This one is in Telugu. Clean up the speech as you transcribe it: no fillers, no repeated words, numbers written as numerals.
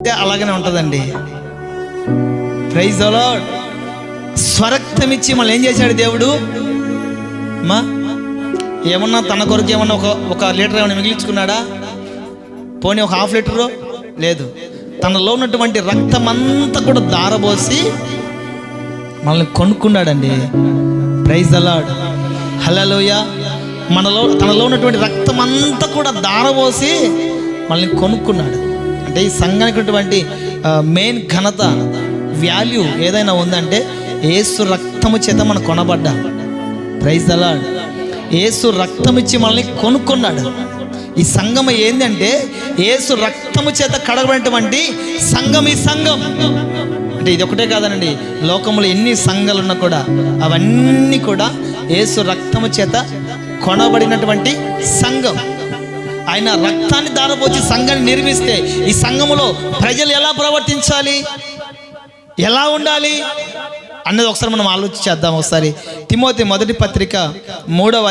అలాగనే ఉంటుందండి. Praise the lord. స్వరక్తం ఇచ్చి మళ్ళీ ఏం చేశాడు దేవుడు? మా ఏమన్నా తన కొరకు ఏమన్నా ఒక లీటర్ ఏమన్నా మిగిలించుకున్నాడా? పోనీ ఒక హాఫ్ లీటరు లేదు. తనలో ఉన్నటువంటి రక్తం అంతా కూడా దారబోసి మనల్ని కొనుక్కున్నాడండి. Praise the Lord. హల్లెలూయా. తనలో ఉన్నటువంటి రక్తం అంతా కూడా దారబోసి మనల్ని కొనుక్కున్నాడు. అంటే ఈ సంఘానికి ఉన్నటువంటి మెయిన్ ఘనత, వాల్యూ ఏదైనా ఉందంటే యేసు రక్తము చేత మనం కొనబడ్డా. Praise the Lord. యేసు రక్తం ఇచ్చి మనల్ని కొనుక్కున్నాడు. ఈ సంఘం ఏంటంటే యేసు రక్తము చేత కడగబడినటువంటి సంఘం. ఈ సంఘం అంటే ఇది ఒకటే కాదనండి, లోకంలో ఎన్ని సంఘాలు ఉన్నా కూడా అవన్నీ కూడా యేసు రక్తము చేత కొనబడినటువంటి సంఘం. ఆయన రక్తాన్ని దారపోసి సంఘాన్ని నిర్మిస్తే ఈ సంఘములో ప్రజలు ఎలా ప్రవర్తించాలి, ఎలా ఉండాలి అన్నది ఒకసారి మనం ఆలోచించేద్దాం. ఒకసారి తిమోతి మొదటి పత్రిక 3వ